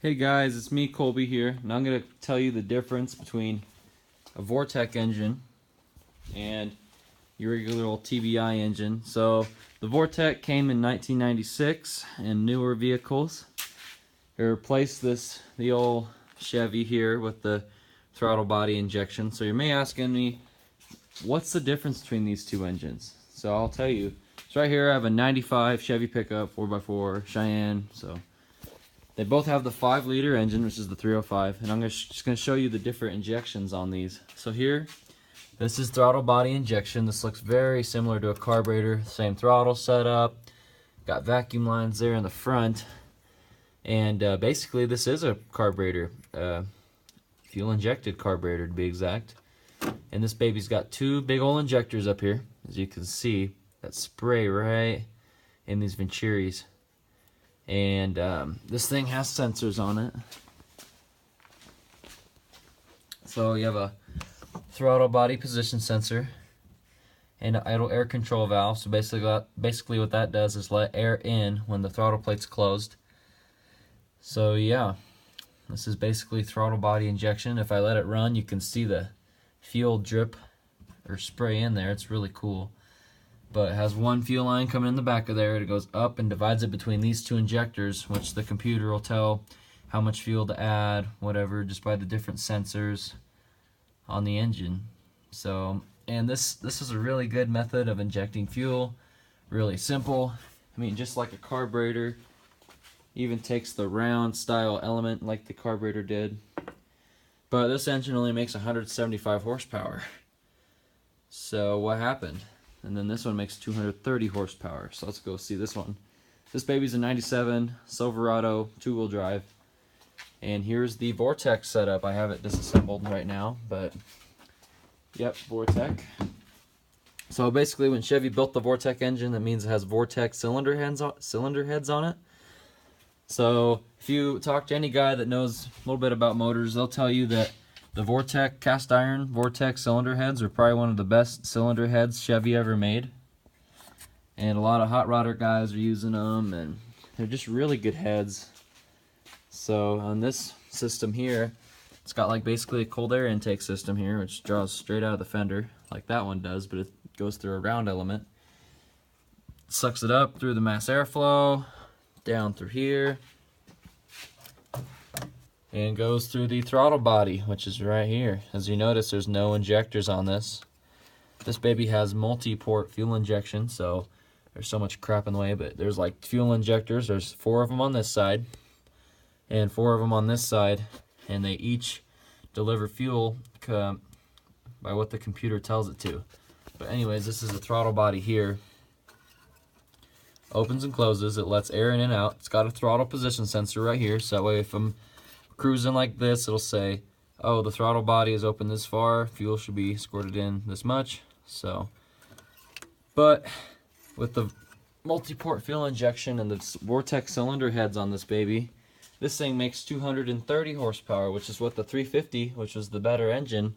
Hey guys, it's me, Colby here, and I'm going to tell you the difference between a Vortec engine and your regular old TBI engine. So the Vortec came in 1996 in newer vehicles. It replaced the old Chevy here with the throttle body injection. So you may asking me, what's the difference between these two engines? So I'll tell you. So right here I have a 95 Chevy pickup 4x4 Cheyenne. So they both have the 5-liter engine, which is the 305, and I'm just going to show you the different injections on these. So here, this is throttle body injection. This looks very similar to a carburetor. Same throttle setup. Got vacuum lines there in the front. And basically this is a carburetor. Fuel-injected carburetor to be exact. And this baby's got two big old injectors up here, as you can see, that spray right in these venturis. And this thing has sensors on it. So you have a throttle body position sensor and an idle air control valve. So basically what that does is let air in when the throttle plate's closed. So yeah, this is basically throttle body injection. If I let it run, you can see the fuel drip or spray in there. It's really cool. But it has one fuel line coming in the back of there. It goes up and divides it between these two injectors, which the computer will tell how much fuel to add, whatever, just by the different sensors on the engine. So, and this is a really good method of injecting fuel. Really simple. I mean, just like a carburetor, even takes the round style element like the carburetor did. But this engine only makes 175 horsepower. So what happened? And then this one makes 230 horsepower. So let's go see this one. This baby's a 97 Silverado 2-wheel drive. And here's the Vortec setup. I have it disassembled right now, but yep, Vortec. So basically when Chevy built the Vortec engine, that means it has Vortec cylinder heads on it. So if you talk to any guy that knows a little bit about motors, they'll tell you that the Vortec cast iron Vortec cylinder heads are probably one of the best cylinder heads Chevy ever made. And a lot of hot rodder guys are using them, and they're just really good heads. So on this system here, it's got like basically a cold air intake system here, which draws straight out of the fender like that one does, but it goes through a round element. It sucks it up through the mass airflow, down through here, and goes through the throttle body, which is right here. As you notice, there's no injectors on this. This baby has multi-port fuel injection, so there's so much crap in the way, but there's like fuel injectors. There's 4 of them on this side and 4 of them on this side, and they each deliver fuel by what the computer tells it to. But anyways, this is the throttle body here. Opens and closes. It lets air in and out. It's got a throttle position sensor right here, so that way if I'm cruising like this, it'll say, oh, the throttle body is open this far, fuel should be squirted in this much. So, but with the multi-port fuel injection and the Vortec cylinder heads on this baby, this thing makes 230 horsepower, which is what the 350, which was the better engine,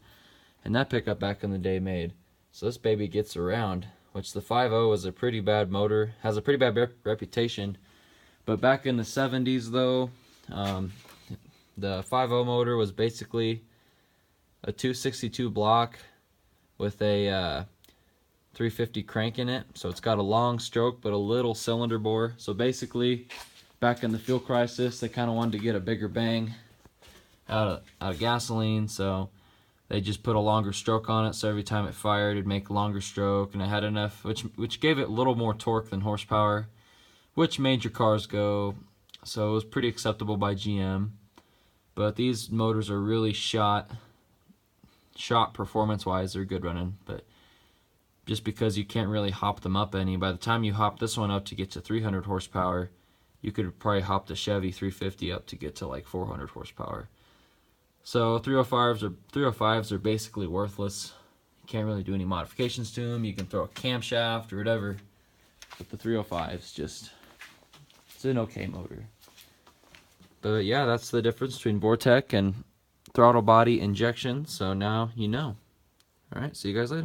and that pickup back in the day made. So this baby gets around, which the 5.0 is a pretty bad motor, has a pretty bad reputation. But back in the 70s though, the 5.0 motor was basically a 262 block with a 350 crank in it. So it's got a long stroke but a little cylinder bore. So basically, back in the fuel crisis, they kind of wanted to get a bigger bang out of gasoline. So they just put a longer stroke on it. So every time it fired, it'd make a longer stroke. And it had enough, which gave it a little more torque than horsepower, which made your cars go. So it was pretty acceptable by GM. But these motors are really shot performance-wise. They're good running, but just because you can't really hop them up any, by the time you hop this one up to get to 300 horsepower, you could probably hop the Chevy 350 up to get to like 400 horsepower. So 305s are basically worthless. You can't really do any modifications to them. You can throw a camshaft or whatever, but the 305s it's an okay motor. But yeah, that's the difference between Vortec and throttle body injection. So now you know. Alright, see you guys later.